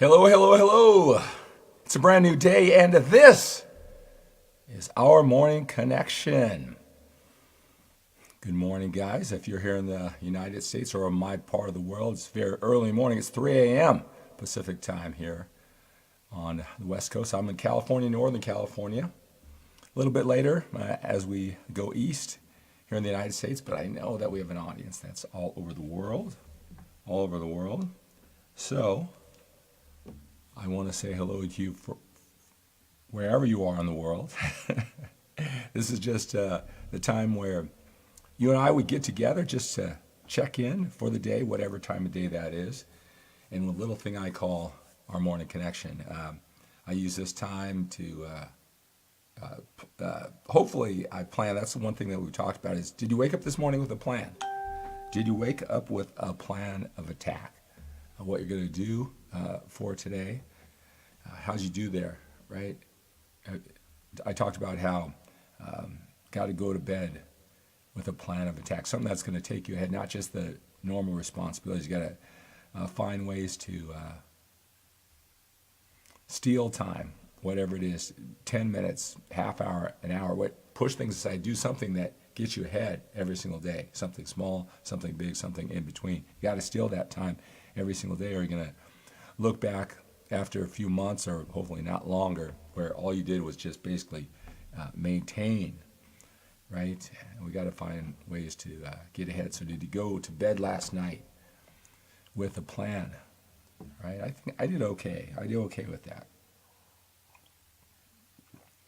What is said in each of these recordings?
Hello, hello, hello. It's a brand new day, and this is our morning connection. Good morning, guys. If you're here in the United States or in my part of the world, it's very early morning. It's 3 a.m. Pacific time here on the West Coast. I'm in California, Northern California. A little bit later as we go east here in the United States, but I know that we have an audience that's all over the world. So I want to say hello to you for wherever you are in the world. This is just the time where you and I would get together just to check in for the day, whatever time of day that is, and a little thing I call our morning connection. I use this time to hopefully I plan. That's the one thing that we talked about is, did you wake up this morning with a plan? Did you wake up with a plan of attack of what you're going to do for today? How'd you do there, right? I talked about how got to go to bed with a plan of attack, something that's going to take you ahead, not just the normal responsibilities. You got to find ways to steal time, whatever it is, 10 minutes, half hour, an hour, push things aside, do something that gets you ahead every single day, something small, something big, something in between. You got to steal that time every single day, or you're going to look back after a few months, or hopefully not longer, where all you did was just basically maintain, right? And we got to find ways to get ahead. So did you go to bed last night with a plan, right? I think I did okay. I did okay with that.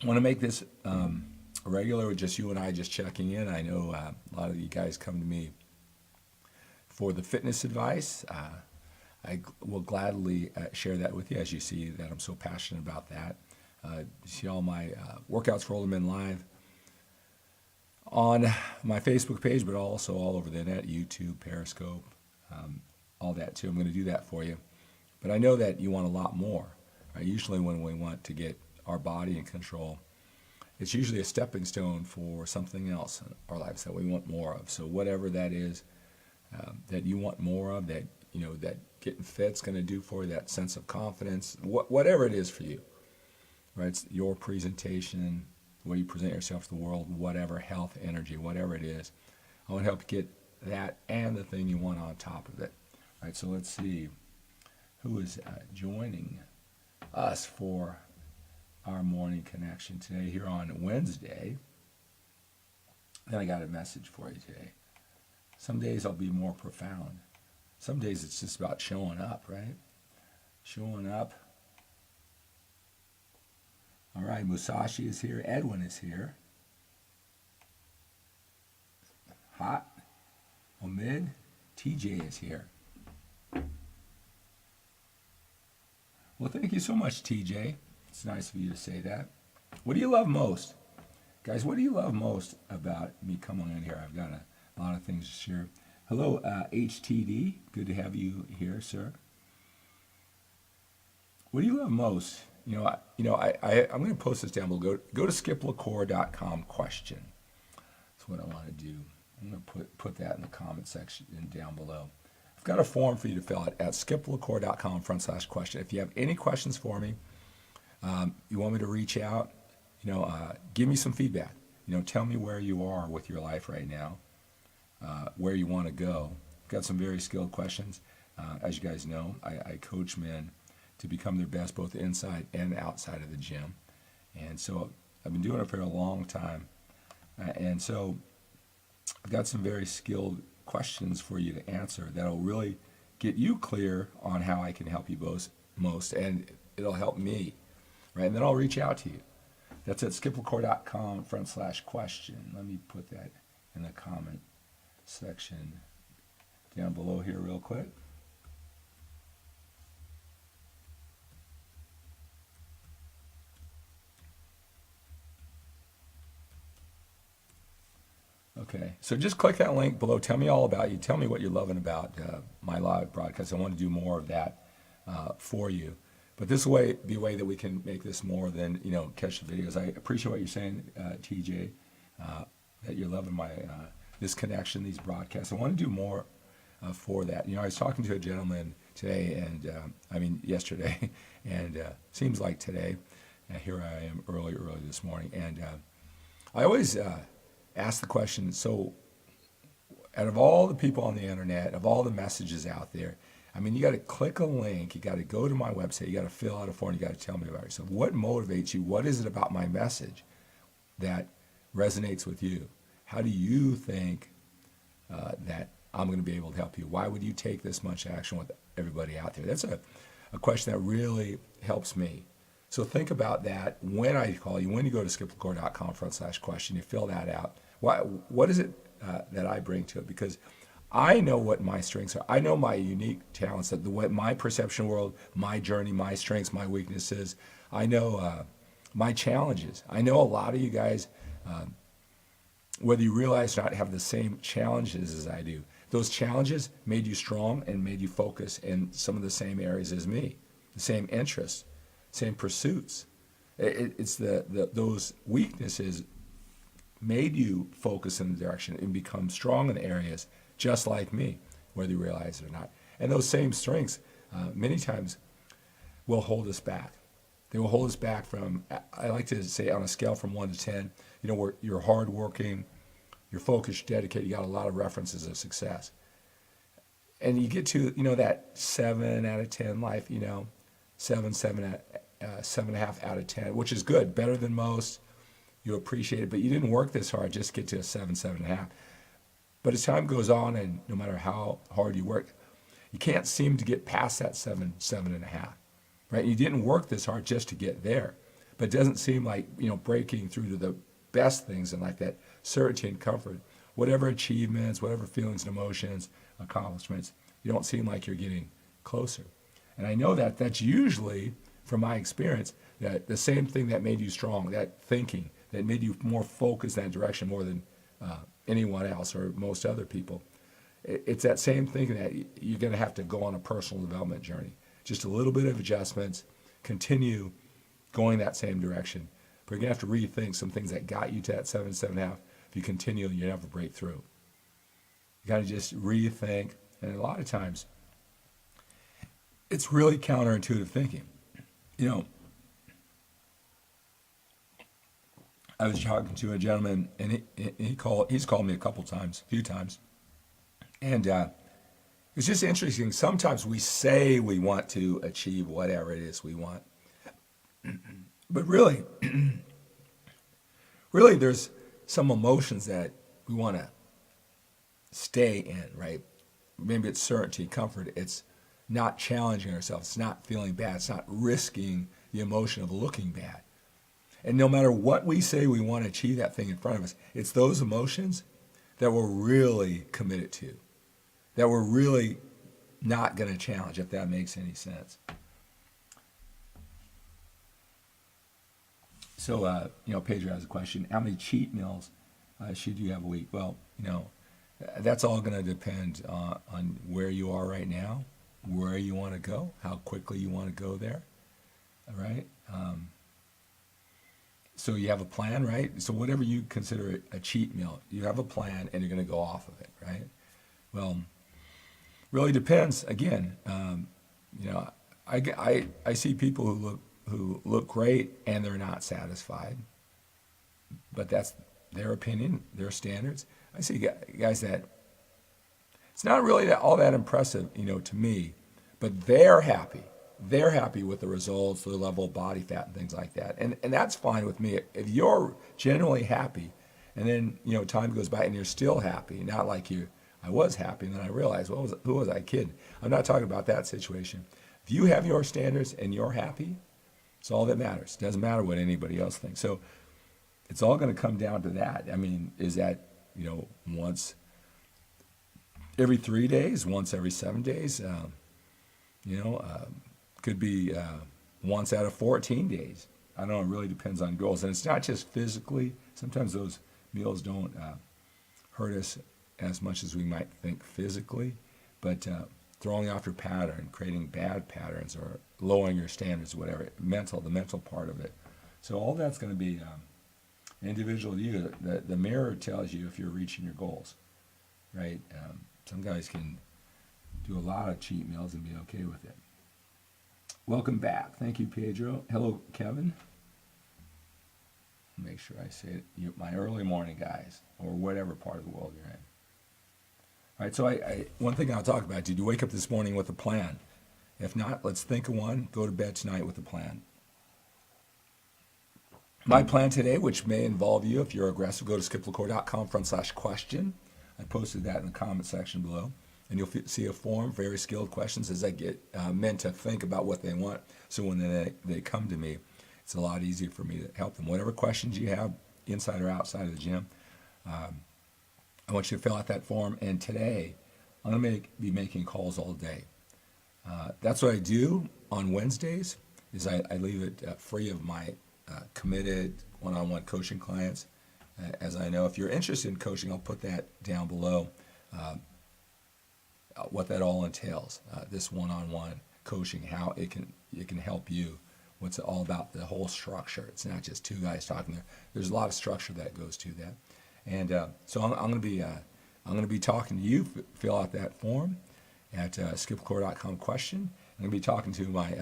I want to make this regular with just you and I just checking in. I know a lot of you guys come to me for the fitness advice. I will gladly share that with you, as you see that I'm so passionate about that. You see all my workouts for older men live on my Facebook page, but also all over the net, YouTube, Periscope, all that too. I'm going to do that for you. But I know that you want a lot more. Right? Usually when we want to get our body in control, it's usually a stepping stone for something else in our lives that we want more of. So whatever that is that you want more of, that that getting fit's going to do for you, that sense of confidence, whatever it is for you, right? It's your presentation, the way you present yourself to the world, whatever, health, energy, whatever it is. I want to help get that and the thing you want on top of it, right? So let's see who is joining us for our morning connection today here on Wednesday. Then I got a message for you today. Some days I'll be more profound. Some days it's just about showing up, right? Showing up. All right, Musashi is here. Edwin is here. Hot. Omid. TJ is here. Well, thank you so much, TJ. It's nice of you to say that. What do you love most? Guys, what do you love most about me coming in here? I've got a lot of things to share. Hello, HTD. Good to have you here, sir. What do you love most? I'm going to post this down below. Go to skiplacour.com question. That's what I want to do. I'm going to put that in the comment section down below. I've got a form for you to fill out at skiplacour.com/question. If you have any questions for me, you want me to reach out, give me some feedback. Tell me where you are with your life right now, where you want to go. I've got some very skilled questions. As you guys know, I coach men to become their best both inside and outside of the gym. And so I've been doing it for a long time. And so I've got some very skilled questions for you to answer that'll really get you clear on how I can help you most, and it'll help me, right? And then I'll reach out to you. That's at skiplacour.com/question. Let me put that in the comment section down below here real quick. Okay, so just click that link below. Tell me all about you. Tell me what you're loving about my live broadcast. I want to do more of that for you. But this will be a way that we can make this more than, catch the videos. I appreciate what you're saying, TJ, that you're loving my this connection, these broadcasts. I want to do more for that. I was talking to a gentleman today, and I mean yesterday, and seems like today. And here I am early this morning, and I always ask the question, so out of all the people on the internet, of all the messages out there, I mean, you got to click a link, you got to go to my website, you got to fill out a form, you got to tell me about yourself. What motivates you? What is it about my message that resonates with you? How do you think that I'm going to be able to help you? Why would you take this much action with everybody out there? That's a question that really helps me. So think about that when I call you, when you go to skiplecore.com/question, you fill that out. What is it that I bring to it? Because I know what my strengths are. I know my unique talents, that my perception world, my journey, my strengths, my weaknesses. I know my challenges. I know a lot of you guys, whether you realize or not, have the same challenges as I do. Those challenges made you strong and made you focus in some of the same areas as me, the same interests, same pursuits. It's those weaknesses made you focus in the direction and become strong in areas just like me, whether you realize it or not. And those same strengths many times will hold us back. They will hold us back from, I like to say, on a scale from 1 to 10, where you're hardworking, you're focused, dedicated, you got a lot of references of success. And you get to, that 7 out of 10 life, 7.5 out of 10, which is good, better than most. You appreciate it, but you didn't work this hard just to get to a 7.5. But as time goes on, and no matter how hard you work, you can't seem to get past that 7.5, right? You didn't work this hard just to get there, but it doesn't seem like, breaking through to the best things in life, that certainty and comfort, whatever achievements, whatever feelings and emotions, accomplishments, you don't seem like you're getting closer. And I know that that's usually, from my experience, that the same thing that made you strong, that thinking, that made you more focused in that direction more than anyone else or most other people. It's that same thinking that you're going to have to go on a personal development journey. Just a little bit of adjustments, continue going that same direction. But you're going to have to rethink some things that got you to that 7.5. If you continue, you never break through. You got to just rethink. And a lot of times, it's really counterintuitive thinking. I was talking to a gentleman, and he's called me a few times, and it's just interesting. Sometimes we say we want to achieve whatever it is we want, but really, there's some emotions that we want to stay in, right? Maybe it's certainty, comfort. It's not challenging ourselves. It's not feeling bad. It's not risking the emotion of looking bad. And no matter what we say we want to achieve that thing in front of us, it's those emotions that we're really committed to, that we're really not going to challenge, if that makes any sense. So, Pedro has a question. How many cheat meals should you have a week? Well, that's all going to depend on where you are right now, where you want to go, how quickly you want to go there, all right? So you have a plan, right? So whatever you consider a cheat meal, you have a plan and you're going to go off of it, right? Well, really depends. Again, I see people who look great and they're not satisfied, but that's their opinion, their standards. I see guys that it's not really all that impressive, to me, but they're happy. They're happy with the results, the level of body fat and things like that. And that's fine with me. If you're genuinely happy and then, time goes by and you're still happy, not like I was happy and then I realized, who was I kidding? I'm not talking about that situation. If you have your standards and you're happy, it's all that matters. It doesn't matter what anybody else thinks. So it's all going to come down to that. I mean, is that, once every 3 days, once every 7 days, could be once out of 14 days. I don't know, it really depends on goals. And it's not just physically. Sometimes those meals don't hurt us as much as we might think physically, but throwing off your pattern, creating bad patterns, or lowering your standards, whatever, the mental part of it. So all that's going to be individual to you. The mirror tells you if you're reaching your goals, right? Some guys can do a lot of cheat meals and be okay with it. Welcome back. Thank you, Pedro. Hello, Kevin. Make sure I say it. My early morning guys, or whatever part of the world you're in. All right, so one thing I'll talk about, did you wake up this morning with a plan? If not, let's think of one. Go to bed tonight with a plan. My plan today, which may involve you if you're aggressive, go to skiplecour.com/question. I posted that in the comment section below. And you'll see a form, very skilled questions as I get men to think about what they want. So when they come to me, it's a lot easier for me to help them. Whatever questions you have, inside or outside of the gym, I want you to fill out that form. And today, I'm going to be making calls all day. That's what I do on Wednesdays, is I leave it free of my committed one-on-one coaching clients. As I know, if you're interested in coaching, I'll put that down below, what that all entails, this one-on-one coaching, how it can help you. What's it all about, the whole structure. It's not just two guys talking there. There's a lot of structure that goes to that. And so I'm going to be talking to you. Fill out that form at skiplecour.com/question. I'm going to be talking to my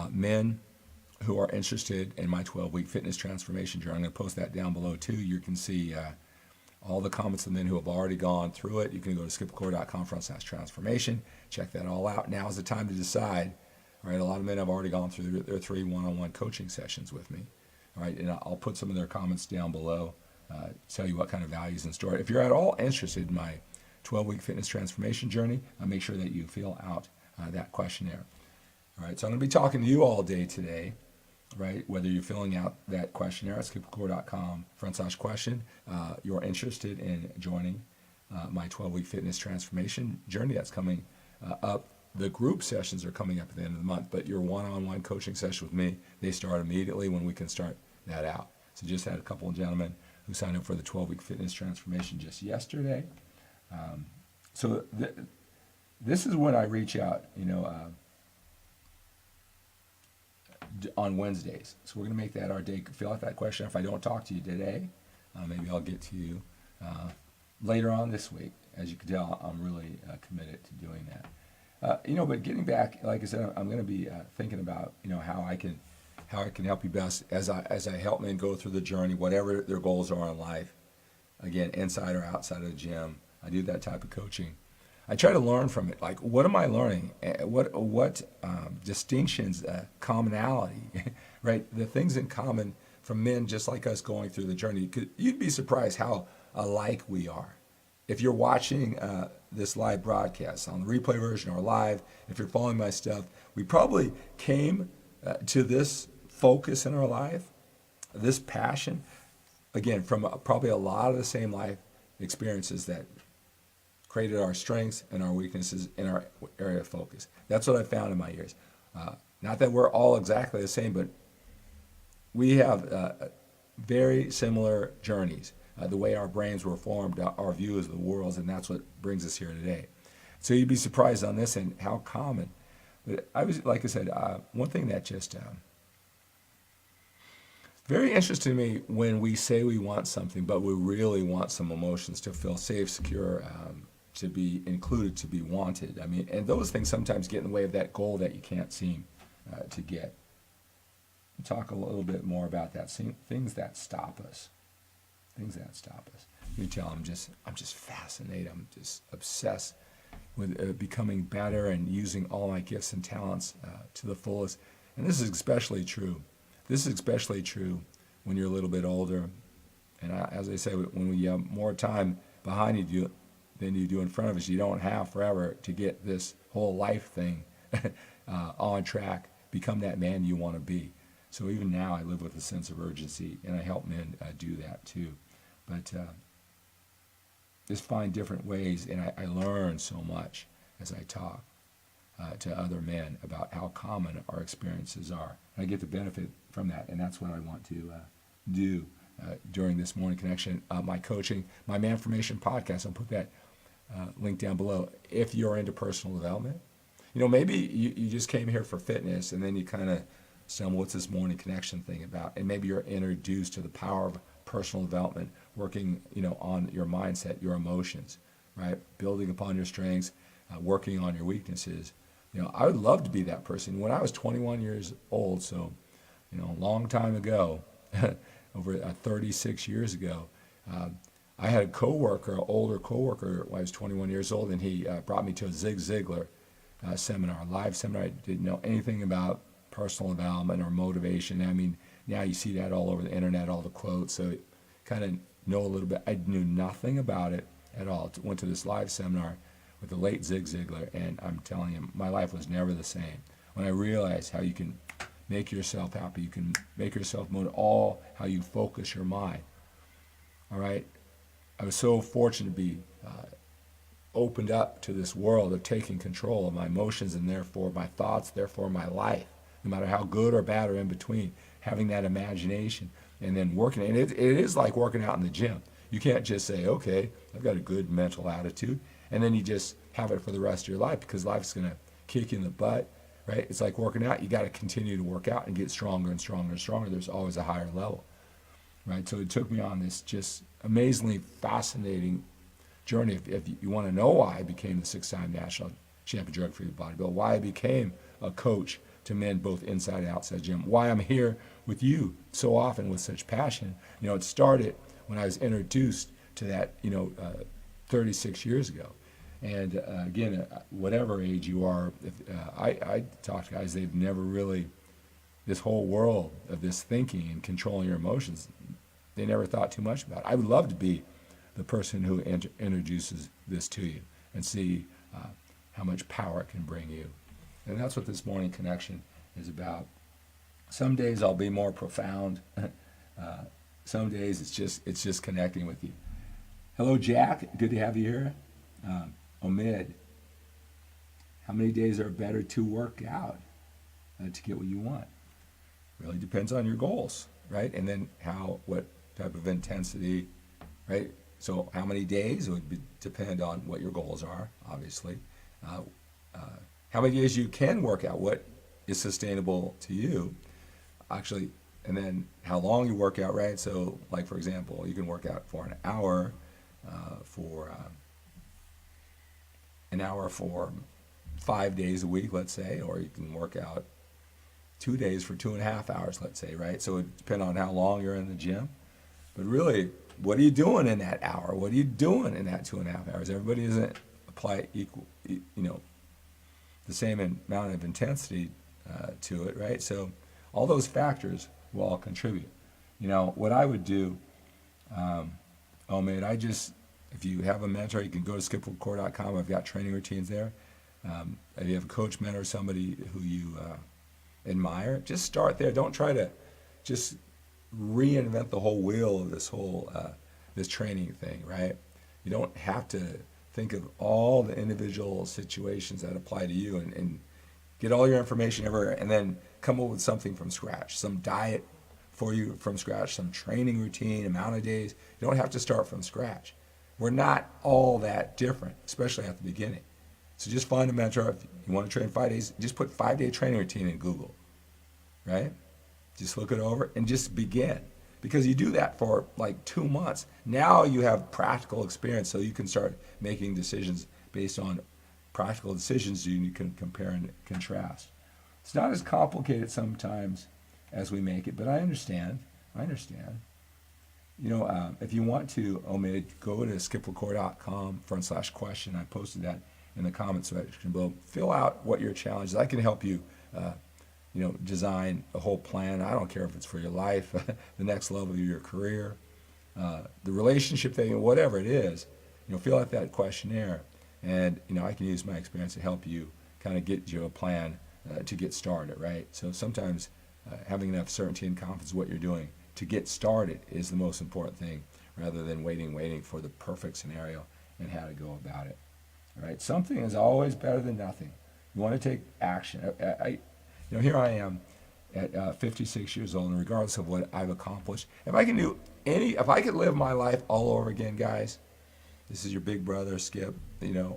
men who are interested in my 12-week fitness transformation journey. I'm going to post that down below too. You can see all the comments of men who have already gone through it. You can go to skiplecour.com/transformation. Check that all out. Now is the time to decide. All right, a lot of men have already gone through their 3 one-on-one coaching sessions with me. All right, and I'll put some of their comments down below, tell you what kind of values in store. If you're at all interested in my 12-week fitness transformation journey, I'll make sure that you fill out that questionnaire. All right, so I'm going to be talking to you all day today, right? Whether you're filling out that questionnaire at skiplecour.com/question, you're interested in joining my 12-week fitness transformation journey that's coming up. The group sessions are coming up at the end of the month, but your one-on-one coaching session with me, they start immediately when we can start that out. So just had a couple of gentlemen who signed up for the 12-week fitness transformation just yesterday. So this is when I reach out, on Wednesdays. So we're going to make that our day. Fill out that question. If I don't talk to you today, maybe I'll get to you later on this week. As you can tell, I'm really committed to doing that. But getting back, like I said, I'm going to be thinking about, how I can help you best as I help men go through the journey, whatever their goals are in life. Again, inside or outside of the gym, I do that type of coaching. I try to learn from it. Like, what am I learning? What distinctions, commonality, right? The things in common from men just like us going through the journey. You'd be surprised how alike we are. If you're watching this live broadcast on the replay version or live, if you're following my stuff, we probably came to this focus in our life, this passion, again, from probably a lot of the same life experiences that created our strengths and our weaknesses in our area of focus. That's what I found in my years. Not that we're all exactly the same, but we have very similar journeys. The way our brains were formed, our view of the world, and that's what brings us here today. So you'd be surprised on this and how common. But like I said, one thing that just very interesting to me when we say we want something, but we really want some emotions to feel safe, secure, to be included, to be wanted. I mean, and those things sometimes get in the way of that goal that you can't seem to get. We'll talk a little bit more about that. Things that stop us. Things that stop us. You tell I'm just fascinated. I'm just obsessed with becoming better and using all my gifts and talents to the fullest. And this is especially true. This is especially true when you're a little bit older. And as I say, when you have more time behind you than you do in front of us, you don't have forever to get this whole life thing on track, become that man you want to be. So even now I live with a sense of urgency, and I help men do that too. But just find different ways, and I learn so much as I talk to other men about how common our experiences are. And I get the benefit from that, and that's what I want to do during this morning connection. My coaching, my MANformation podcast, I'll put that link down below. If you're into personal development, maybe you just came here for fitness, and then you kind of stumble, what's this morning connection thing about? And maybe you're introduced to the power of personal development, working, on your mindset, your emotions, right? Building upon your strengths, working on your weaknesses. I would love to be that person. When I was 21 years old, so, a long time ago, over 36 years ago, I had a coworker, an older coworker, when I was 21 years old, and he brought me to a Zig Ziglar seminar, live seminar. I didn't know anything about personal development or motivation. I mean, now you see that all over the internet, all the quotes, so kind of know a little bit. I knew nothing about it at all. Went to this live seminar with the late Zig Ziglar, and I'm telling you, my life was never the same. When I realized how you can make yourself happy, you can make yourself motivate, all how you focus your mind. All right, I was so fortunate to be opened up to this world of taking control of my emotions and therefore my thoughts, therefore my life, no matter how good or bad or in between, having that imagination and then working. And it is like working out in the gym. You can't just say, okay, I've got a good mental attitude, and then you just have it for the rest of your life, because life's going to kick you in the butt, right? It's like working out. You got to continue to work out and get stronger and stronger and stronger. There's always a higher level, right? So it took me on this just amazingly fascinating journey. If you want to know why I became the 6-time national champion drug-free bodybuilder, why I became a coach to men both inside and outside gym, why I'm here with you so often with such passion. It started when I was introduced to that, 36 years ago. And again, whatever age you are, I talk to guys, they've never really, this whole world of this thinking and controlling your emotions, they never thought too much about it. I would love to be the person who introduces this to you and see how much power it can bring you. And that's what this morning connection is about. Some days I'll be more profound. Some days it's just connecting with you. Hello, Jack. Good to have you here. Omid, how many days are better to work out to get what you want? Really depends on your goals, right? And then what type of intensity, right? So how many days would depend on what your goals are, obviously. How many days you can work out, what is sustainable to you, actually, and then how long you work out, right? So, like, for example, you can work out for an hour for 5 days a week, let's say, or you can work out 2 days for 2.5 hours, let's say, right? So it depends on how long you're in the gym. But really, what are you doing in that hour? What are you doing in that 2.5 hours? Everybody doesn't apply equal, the same amount of intensity to it, right? So all those factors will all contribute. What I would do, if you have a mentor, you can go to skipwithcore.com. I've got training routines there. If you have a coach, mentor, somebody who you admire, just start there. Don't try to just reinvent the whole wheel of this training thing, right? You don't have to think of all the individual situations that apply to you and get all your information everywhere and then come up with something from scratch, some diet for you from scratch, some training routine, amount of days. You don't have to start from scratch. We're not all that different, especially at the beginning. So just find a mentor. If you want to train 5 days, just put 5-day training routine in Google, right? Just look it over and just begin. Because you do that for like 2 months. Now you have practical experience, so you can start making decisions based on practical decisions you can compare and contrast. It's not as complicated sometimes as we make it, but I understand. If you want to, Omid, go to skipwithcore.com/question. I posted that in the comments section below. Fill out what your challenge is. I can help you design a whole plan. I don't care if it's for your life, the next level of your career, the relationship thing, whatever it is. Fill out that questionnaire, and I can use my experience to help you kind of get you a plan to get started, right? So sometimes having enough certainty and confidence in what you're doing to get started is the most important thing, rather than waiting for the perfect scenario and how to go about it. All right, something is always better than nothing. You want to take action. Here I am at 56 years old, and regardless of what I've accomplished, if I could live my life all over again, guys, this is your big brother, Skip,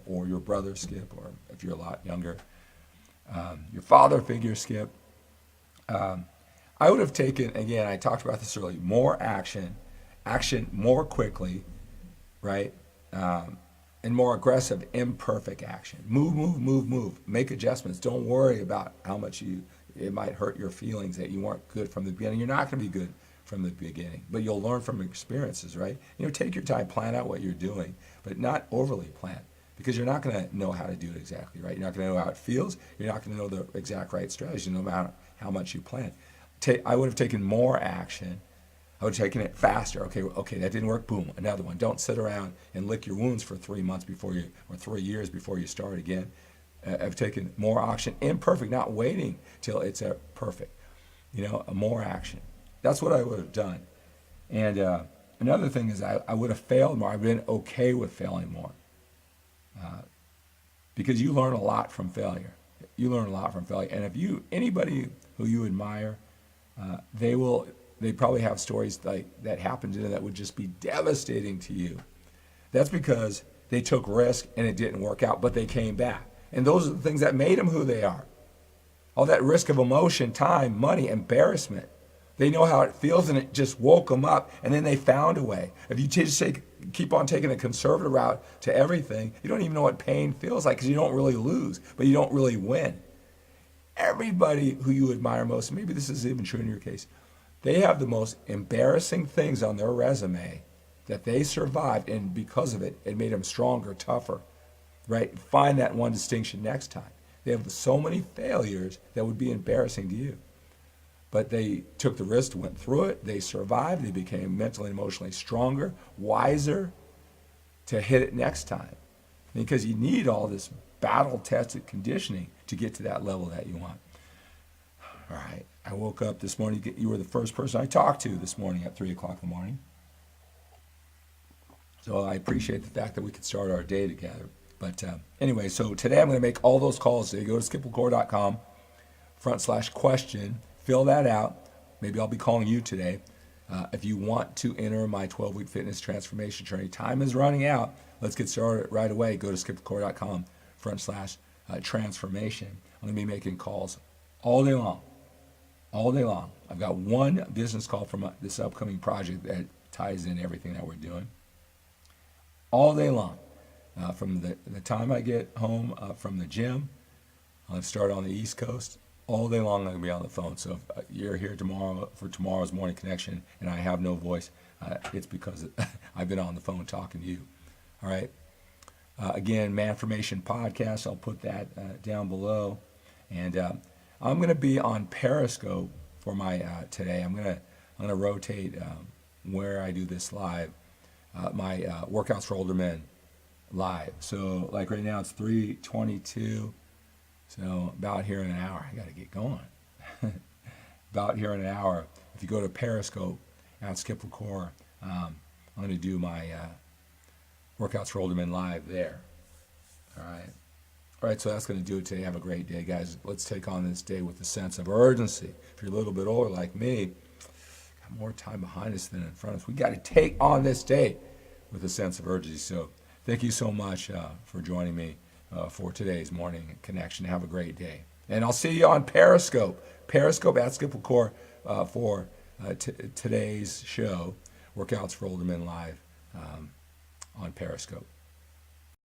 or your brother, Skip, or if you're a lot younger, your father figure, Skip. I would have taken, again, I talked about this earlier, more action more quickly, right? and more aggressive, imperfect action. Move, move, move, move. Make adjustments. Don't worry about how much it might hurt your feelings that you weren't good from the beginning. You're not going to be good from the beginning, but you'll learn from experiences, right? Take your time, plan out what you're doing, but not overly plan, because you're not going to know how to do it exactly right. You're not going to know how it feels. You're not going to know the exact right strategy, no matter how much you plan. I would have taken more action. I would have taken it faster. Okay, that didn't work. Boom, another one. Don't sit around and lick your wounds for 3 months or 3 years before you start again. I've taken more action, imperfect, not waiting till it's perfect. More action. That's what I would have done. And another thing is I would have failed more. I've been okay with failing more. Because you learn a lot from failure. You learn a lot from failure. And if anybody who you admire, they probably have stories like that happened to them that would just be devastating to you. That's because they took risk and it didn't work out, but they came back. And those are the things that made them who they are. All that risk of emotion, time, money, embarrassment. They know how it feels, and it just woke them up, and then they found a way. If you just keep on taking a conservative route to everything, you don't even know what pain feels like, because you don't really lose, but you don't really win. Everybody who you admire most, and maybe this is even true in your case, they have the most embarrassing things on their resume that they survived, and because of it, it made them stronger, tougher, right? Find that one distinction next time. They have so many failures that would be embarrassing to you. But they took the risk, went through it, they survived, they became mentally and emotionally stronger, wiser to hit it next time. Because you need all this battle-tested conditioning to get to that level that you want. All right, I woke up this morning. You were the first person I talked to this morning at 3 o'clock in the morning. So I appreciate the fact that we could start our day together. But anyway, so today I'm going to make all those calls. So you go to skiplecore.com/question. Fill that out. Maybe I'll be calling you today. If you want to enter my 12-week fitness transformation journey, time is running out. Let's get started right away. Go to skiplecore.com/transformation. I'm going to be making calls all day long. All day long. I've got one business call from this upcoming project that ties in everything that we're doing. All day long. From the time I get home from the gym, I'll start on the East Coast. All day long I'm going to be on the phone. So if you're here tomorrow for tomorrow's morning connection and I have no voice, it's because I've been on the phone talking to you. All right. Again, MANformation podcast. I'll put that down below. And I'm going to be on Periscope for my today. I'm going to rotate where I do this live. My workouts for older men live. So like right now it's 3:22. So about here in an hour, I got to get going. About here in an hour, if you go to Periscope at Skip LaCour, I'm going to do my workouts for older men live there. All right, so that's going to do it today. Have a great day, guys. Let's take on this day with a sense of urgency. If you're a little bit older like me, got more time behind us than in front of us. We got to take on this day with a sense of urgency. So thank you so much for joining me for today's morning connection. Have a great day. And I'll see you on Periscope. Periscope at Skip LaCour for today's show, Workouts for Older Men Live on Periscope.